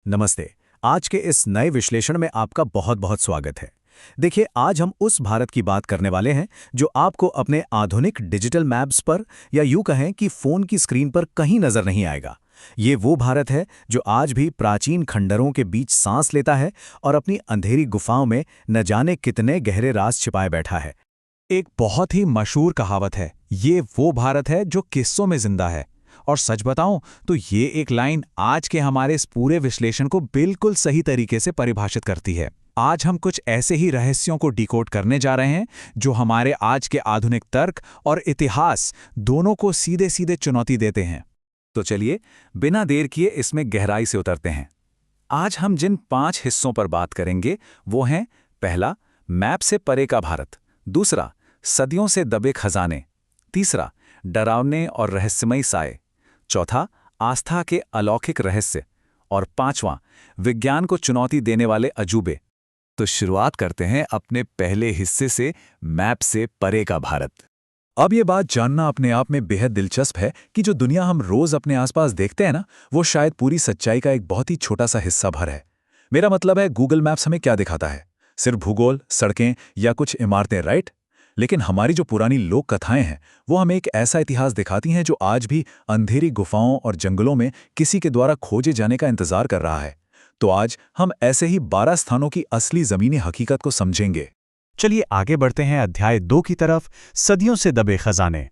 नमस्ते। आज के इस नए विश्लेषण में आपका बहुत बहुत स्वागत है। देखिए, आज हम उस भारत की बात करने वाले हैं जो आपको अपने आधुनिक डिजिटल मैप्स पर या यूं कहें कि फोन की स्क्रीन पर कहीं नजर नहीं आएगा। ये वो भारत है जो आज भी प्राचीन खंडरों के बीच सांस लेता है और अपनी अंधेरी गुफाओं में न जाने कितने गहरे राज छिपाए बैठा है। एक बहुत ही मशहूर कहावत है, ये वो भारत है जो किस्सों में जिंदा है। और सच बताऊं तो ये एक लाइन आज के हमारे इस पूरे विश्लेषण को बिल्कुल सही तरीके से परिभाषित करती है। आज हम कुछ ऐसे ही रहस्यों को डिकोड करने जा रहे हैं जो हमारे आज के आधुनिक तर्क और इतिहास दोनों को सीधे सीधे चुनौती देते हैं। तो चलिए, बिना देर किए इसमें गहराई से उतरते हैं। आज हम जिन 5 हिस्सों पर बात करेंगे वो हैं: पहला, मैप से परे का भारत; दूसरा, सदियों से दबे खजाने; तीसरा, डरावने और रहस्यमयी साए; चौथा, आस्था के अलौकिक रहस्य; और पांचवां, विज्ञान को चुनौती देने वाले अजूबे। तो शुरुआत करते हैं अपने पहले हिस्से से, मैप से परे का भारत। अब ये बात जानना अपने आप में बेहद दिलचस्प है कि जो दुनिया हम रोज अपने आसपास देखते हैं ना, वो शायद पूरी सच्चाई का एक बहुत ही छोटा सा हिस्सा भर है। मेरा मतलब है, गूगल मैप्स हमें क्या दिखाता है? सिर्फ भूगोल, सड़कें या कुछ इमारतें, राइट? लेकिन हमारी जो पुरानी लोक कथाएं हैं वो हमें एक ऐसा इतिहास दिखाती हैं जो आज भी अंधेरी गुफाओं और जंगलों में किसी के द्वारा खोजे जाने का इंतजार कर रहा है। तो आज हम ऐसे ही 12 स्थानों की असली जमीनी हकीकत को समझेंगे। चलिए आगे बढ़ते हैं अध्याय 2 की तरफ, सदियों से दबे खजाने।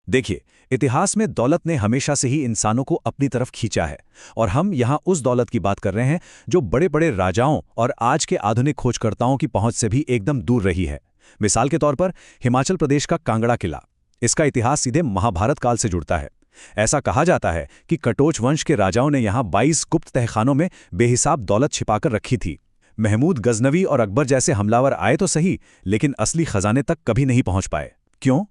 देखिए, इतिहास में दौलत ने हमेशा से ही इंसानों को अपनी तरफ खींचा है, और हम यहाँ उस दौलत की बात कर रहे हैं जो बड़े बड़े राजाओं और आज के आधुनिक खोजकर्ताओं की पहुंच से भी एकदम दूर रही है। मिसाल के तौर पर हिमाचल प्रदेश का कांगड़ा किला, इसका इतिहास सीधे महाभारत काल से जुड़ता है। ऐसा कहा जाता है कि कटोच वंश के राजाओं ने यहाँ 22 गुप्त तहखानों में बेहिसाब दौलत छिपाकर रखी थी। महमूद गजनवी और अकबर जैसे हमलावर आए तो सही, लेकिन असली खजाने तक कभी नहीं पहुंच पाए। क्यों?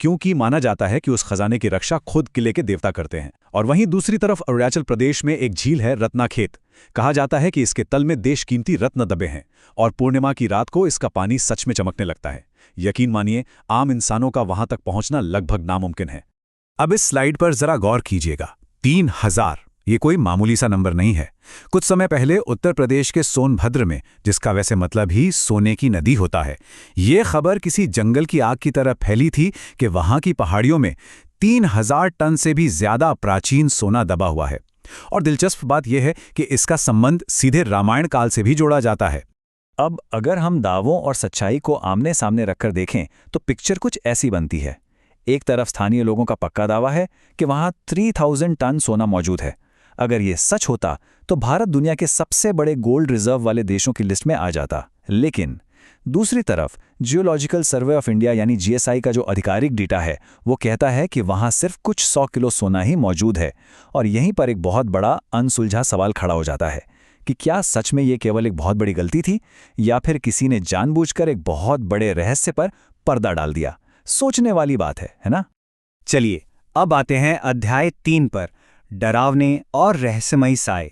क्योंकि माना जाता है कि उस खजाने की रक्षा खुद किले के देवता करते हैं। और वहीं दूसरी तरफ अरुणाचल प्रदेश में एक झील है, रत्नाखेत। कहा जाता है कि इसके तल में देशकीमती रत्न दबे हैं, और पूर्णिमा की रात को इसका पानी सच में चमकने लगता है। यकीन मानिए, आम इंसानों का वहां तक पहुंचना लगभग नामुमकिन है। अब इस स्लाइड पर जरा गौर कीजिएगा। 3000, ये कोई मामूली सा नंबर नहीं है। कुछ समय पहले उत्तर प्रदेश के सोनभद्र में, जिसका वैसे मतलब ही सोने की नदी होता है, ये खबर किसी जंगल की आग की तरह फैली थी कि वहां की पहाड़ियों में 3000 टन से भी ज्यादा प्राचीन सोना दबा हुआ है। और दिलचस्प बात यह है कि इसका संबंध सीधे रामायण काल से भी जोड़ा जाता है। अब अगर हम दावों और सच्चाई को आमने सामने रखकर देखें तो पिक्चर कुछ ऐसी बनती है। एक तरफ स्थानीय लोगों का पक्का दावा है कि वहां 3000 टन सोना मौजूद है। अगर ये सच होता तो भारत दुनिया के सबसे बड़े गोल्ड रिजर्व वाले देशों की लिस्ट में आ जाता। लेकिन दूसरी तरफ जियोलॉजिकल सर्वे ऑफ इंडिया यानी जीएसआई का जो आधिकारिक डेटा है वो कहता है कि वहां सिर्फ कुछ 100 किलो सोना ही मौजूद है। और यहीं पर एक बहुत बड़ा अनसुलझा सवाल खड़ा हो जाता है कि क्या सच में ये केवल एक बहुत बड़ी गलती थी, या फिर किसी ने जानबूझकर एक बहुत बड़े रहस्य पर पर्दा डाल दिया। सोचने वाली बात है ना? चलिए अब आते हैं अध्याय 3 पर, डरावने और रहस्यमयी साए।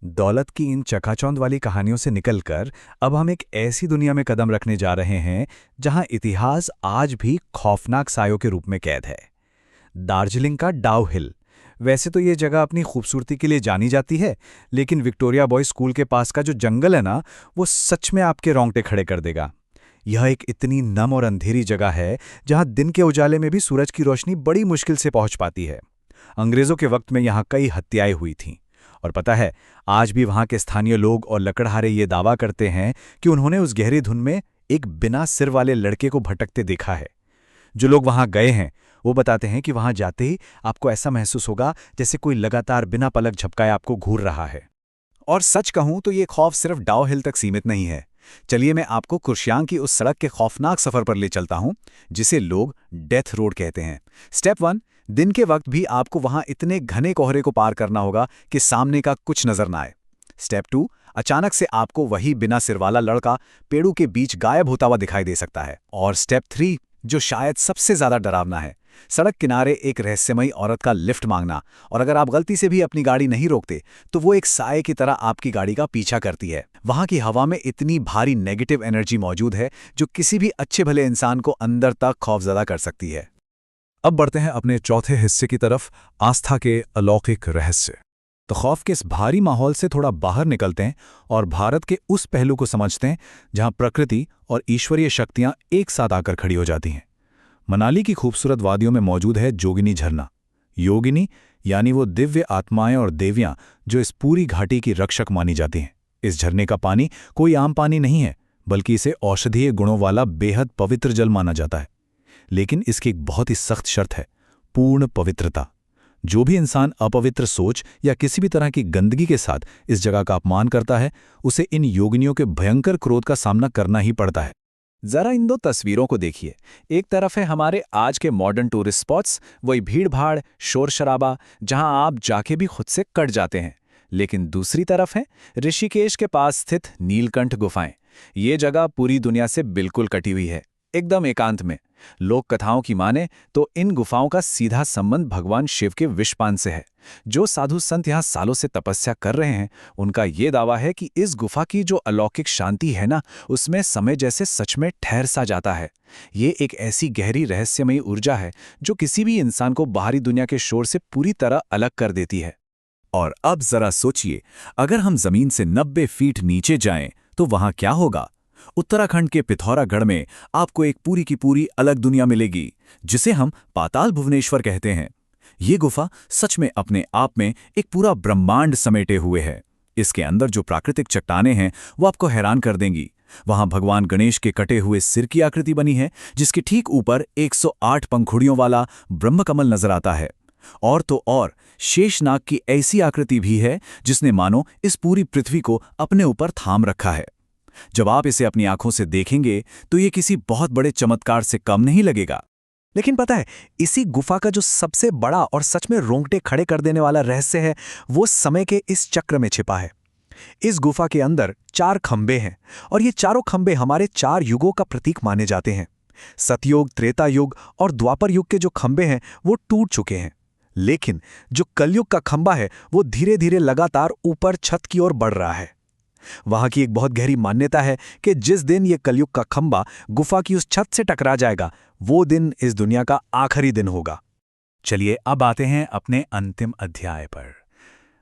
दौलत की इन चकाचौंध वाली कहानियों से निकलकर अब हम एक ऐसी दुनिया में कदम रखने जा रहे हैं जहां इतिहास आज भी खौफनाक सायों के रूप में कैद है। दार्जिलिंग का डाउ हिल। वैसे तो ये जगह अपनी खूबसूरती के लिए जानी जाती है, लेकिन विक्टोरिया बॉयज स्कूल के पास का जो जंगल है ना, वो सच में आपके रोंगटे खड़े कर देगा। यह एक इतनी नम और अंधेरी जगह है जहां दिन के उजाले में भी सूरज की रोशनी बड़ी मुश्किल से पहुंच पाती है। अंग्रेजों के वक्त में यहां कई हत्याएं हुई थीं, और पता है, आज भी वहां के स्थानीय लोग और लकड़हारे ये दावा करते हैं कि उन्होंने उस गहरी धुन में एक बिना सिर वाले लड़के को भटकते देखा है। जो लोग वहां गए हैं वो बताते हैं कि वहां जाते ही आपको ऐसा महसूस होगा जैसे कोई लगातार बिना पलक झपकाए आपको घूर रहा है। और सच कहूं तो ये खौफ सिर्फ डाउ हिल तक सीमित नहीं है। चलिए मैं आपको कुर्शियांग की उस सड़क के खौफनाक सफर पर ले चलता हूं जिसे लोग डेथ रोड कहते हैं। स्टेप 1, दिन के वक्त भी आपको वहां इतने घने कोहरे को पार करना होगा कि सामने का कुछ नजर ना आए। स्टेप 2, अचानक से आपको वही बिना सिर वाला लड़का पेड़ों के बीच गायब होता हुआ दिखाई दे सकता है। और स्टेप 3, जो शायद सबसे ज्यादा डरावना है, सड़क किनारे एक रहस्यमयी औरत का लिफ्ट मांगना, और अगर आप गलती से भी अपनी गाड़ी नहीं रोकते तो वो एक साए की तरह आपकी गाड़ी का पीछा करती है। वहां की हवा में इतनी भारी नेगेटिव एनर्जी मौजूद है जो किसी भी अच्छे भले इंसान को अंदर तक खौफजदा कर सकती है। अब बढ़ते हैं अपने चौथे हिस्से की तरफ, आस्था के अलौकिक रहस्य। तो खौफ के इस भारी माहौल से थोड़ा बाहर निकलते हैं और भारत के उस पहलू को समझते हैं जहां प्रकृति और ईश्वरीय शक्तियां एक साथ आकर खड़ी हो जाती हैं। मनाली की खूबसूरत वादियों में मौजूद है जोगिनी झरना। योगिनी यानी वो दिव्य आत्माएं और देवियां जो इस पूरी घाटी की रक्षक मानी जाती हैं। इस झरने का पानी कोई आम पानी नहीं है, बल्कि इसे औषधीय गुणों वाला बेहद पवित्र जल माना जाता है। लेकिन इसकी एक बहुत ही सख्त शर्त है, पूर्ण पवित्रता। जो भी इंसान अपवित्र सोच या किसी भी तरह की गंदगी के साथ इस जगह का अपमान करता है, उसे इन योगिनियों के भयंकर क्रोध का सामना करना ही पड़ता है। जरा इन दो तस्वीरों को देखिए। एक तरफ है हमारे आज के मॉडर्न टूरिस्ट स्पॉट्स, वही भीड़-भाड़, शोर-शराबा, जहां आप जाके भी खुद से कट जाते हैं। लेकिन दूसरी तरफ है ऋषिकेश के पास स्थित नीलकंठ गुफाएं। ये जगह पूरी दुनिया से बिल्कुल कटी हुई है, एकदम एकांत में। लोक कथाओं की माने तो इन गुफाओं का सीधा संबंध भगवान शिव के विषपान से है। जो साधु संत यहाँ सालों से तपस्या कर रहे हैं, उनका ये दावा है कि इस गुफा की जो अलौकिक शांति है ना, उसमें समय जैसे सच में ठहर सा जाता है। ये एक ऐसी गहरी रहस्यमयी ऊर्जा है जो किसी भी इंसान को बाहरी दुनिया के शोर से पूरी तरह अलग कर देती है। और अब जरा सोचिए, अगर हम जमीन से 90 फीट नीचे जाएं तो वहां क्या होगा? उत्तराखंड के पिथौरागढ़ में आपको एक पूरी की पूरी अलग दुनिया मिलेगी, जिसे हम पाताल भुवनेश्वर कहते हैं। ये गुफा सच में अपने आप में एक पूरा ब्रह्मांड समेटे हुए है। इसके अंदर जो प्राकृतिक चट्टानें हैं वो आपको हैरान कर देंगी। वहां भगवान गणेश के कटे हुए सिर की आकृति बनी है, जिसके ठीक ऊपर 108 पंखुड़ियों वाला ब्रह्मकमल नजर आता है। और तो और शेषनाग की ऐसी आकृति भी है जिसने मानो इस पूरी पृथ्वी को अपने ऊपर थाम रखा है। जब आप इसे अपनी आंखों से देखेंगे तो ये किसी बहुत बड़े चमत्कार से कम नहीं लगेगा। लेकिन पता है, इसी गुफा का जो सबसे बड़ा और सच में रोंगटे खड़े कर देने वाला रहस्य है, वो समय के इस चक्र में छिपा है। इस गुफा के अंदर 4 खंबे हैं और ये चारों खंबे हमारे 4 युगों का प्रतीक माने जाते हैं। सतयुग, त्रेता युग और द्वापर युग के जो खंबे हैं वो टूट चुके हैं, लेकिन जो कलयुग का खंबा है वो धीरे धीरे लगातार ऊपर छत की ओर बढ़ रहा है। वहां की एक बहुत गहरी मान्यता है कि जिस दिन ये कलयुग का खंबा गुफा की उस छत से टकरा जाएगा, वो दिन इस दुनिया का आखिरी दिन होगा। चलिए अब आते हैं अपने अंतिम अध्याय पर,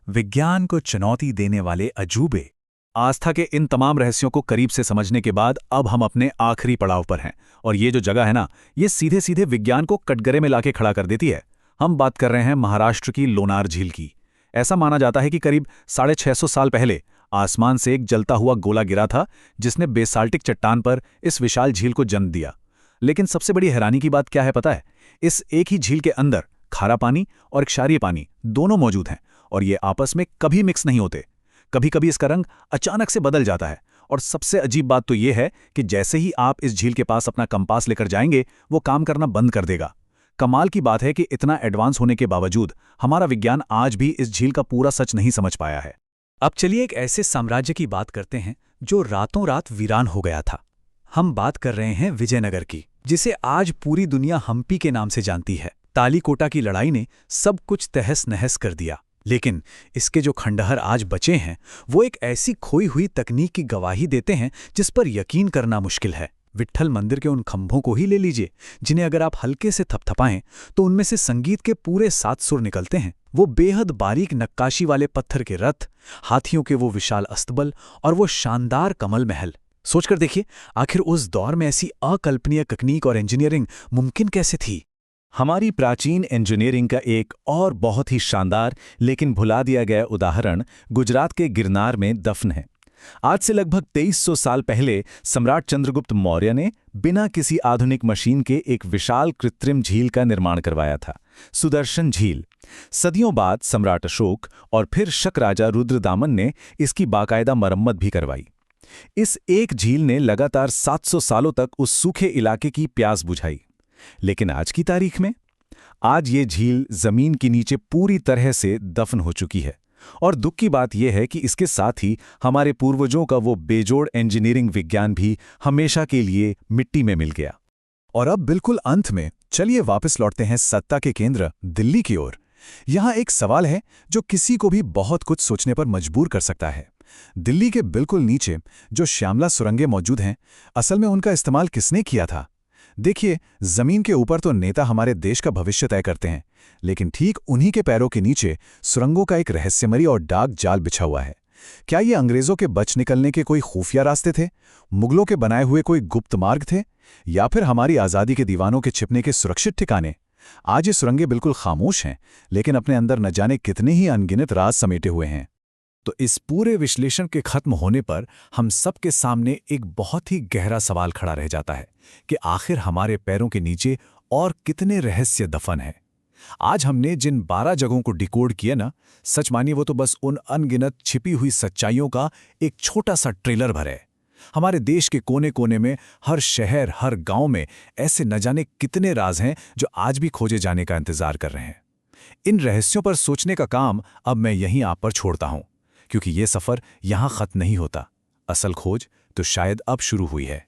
विज्ञान को चुनौती देने वाले अजूबे। आस्था के इन तमाम रहस्यों को करीब से समझने के बाद अब हम अपने आखिरी पड़ाव पर हैं, और ये जो जगह है ना, ये सीधे सीधे विज्ञान को कटघरे में लाके खड़ा कर देती है। हम बात कर रहे हैं महाराष्ट्र की लोनार झील की। ऐसा माना जाता है कि करीब 650 साल पहले आसमान से एक जलता हुआ गोला गिरा था, जिसने बेसाल्टिक चट्टान पर इस विशाल झील को जन्म दिया। लेकिन सबसे बड़ी हैरानी की बात क्या है पता है? इस एक ही झील के अंदर खारा पानी और क्षारीय पानी दोनों मौजूद हैं, और ये आपस में कभी मिक्स नहीं होते। कभी कभी इसका रंग अचानक से बदल जाता है, और सबसे अजीब बात तो ये है कि जैसे ही आप इस झील के पास अपना कंपास लेकर जाएंगे, वो काम करना बंद कर देगा। कमाल की बात है कि इतना एडवांस होने के बावजूद हमारा विज्ञान आज भी इस झील का पूरा सच नहीं समझ पाया है। अब चलिए एक ऐसे साम्राज्य की बात करते हैं जो रातों रात वीरान हो गया था। हम बात कर रहे हैं विजयनगर की, जिसे आज पूरी दुनिया हम्पी के नाम से जानती है। तालीकोटा की लड़ाई ने सब कुछ तहस नहस कर दिया, लेकिन इसके जो खंडहर आज बचे हैं वो एक ऐसी खोई हुई तकनीक की गवाही देते हैं जिस पर यकीन करना मुश्किल है। विट्ठल मंदिर के उन खंभों को ही ले लीजिए, जिन्हें अगर आप हल्के से थपथपाएं तो उनमें से संगीत के पूरे 7 सुर निकलते हैं। वो बेहद बारीक नक्काशी वाले पत्थर के रथ, हाथियों के वो विशाल अस्तबल और वो शानदार कमल महल। सोचकर देखिए, आखिर उस दौर में ऐसी अकल्पनीय तकनीक और इंजीनियरिंग मुमकिन कैसे थी। हमारी प्राचीन इंजीनियरिंग का एक और बहुत ही शानदार लेकिन भुला दिया गया उदाहरण गुजरात के गिरनार में दफन है। आज से लगभग 2300 साल पहले सम्राट चंद्रगुप्त मौर्य ने बिना किसी आधुनिक मशीन के एक विशाल कृत्रिम झील का निर्माण करवाया था, सुदर्शन झील। सदियों बाद सम्राट अशोक और फिर शक राजा रुद्रदामन ने इसकी बाकायदा मरम्मत भी करवाई। इस एक झील ने लगातार 700 सालों तक उस सूखे इलाके की प्यास बुझाई। लेकिन आज की तारीख में, आज ये झील जमीन के नीचे पूरी तरह से दफन हो चुकी है। और दुख की बात यह है कि इसके साथ ही हमारे पूर्वजों का वो बेजोड़ इंजीनियरिंग विज्ञान भी हमेशा के लिए मिट्टी में मिल गया। और अब बिल्कुल अंत में चलिए वापस लौटते हैं सत्ता के केंद्र दिल्ली की ओर। यहाँ एक सवाल है जो किसी को भी बहुत कुछ सोचने पर मजबूर कर सकता है। दिल्ली के बिल्कुल नीचे जो श्यामला सुरंगें मौजूद हैं, असल में उनका इस्तेमाल किसने किया था? देखिए, जमीन के ऊपर तो नेता हमारे देश का भविष्य तय करते हैं, लेकिन ठीक उन्हीं के पैरों के नीचे सुरंगों का एक रहस्यमयी और डार्क जाल बिछा हुआ है। क्या ये अंग्रेजों के बच निकलने के कोई खुफिया रास्ते थे, मुगलों के बनाए हुए कोई गुप्त मार्ग थे, या फिर हमारी आज़ादी के दीवानों के छिपने के सुरक्षित ठिकाने? आज ये सुरंगें बिल्कुल खामोश हैं, लेकिन अपने अंदर न जाने कितने ही अनगिनत राज समेटे हुए हैं। तो इस पूरे विश्लेषण के खत्म होने पर हम सबके सामने एक बहुत ही गहरा सवाल खड़ा रह जाता है कि आखिर हमारे पैरों के नीचे और कितने रहस्य दफन हैं। आज हमने जिन 12 जगहों को डिकोड किया ना, सच मानिए वो तो बस उन अनगिनत छिपी हुई सच्चाइयों का एक छोटा सा ट्रेलर भर है। हमारे देश के कोने कोने में, हर शहर, हर गांव में ऐसे न जाने कितने राज हैं जो आज भी खोजे जाने का इंतजार कर रहे हैं। इन रहस्यों पर सोचने का काम अब मैं यहीं आप पर छोड़ता हूं, क्योंकि ये सफर यहां खत्म नहीं होता। असल खोज तो शायद अब शुरू हुई है।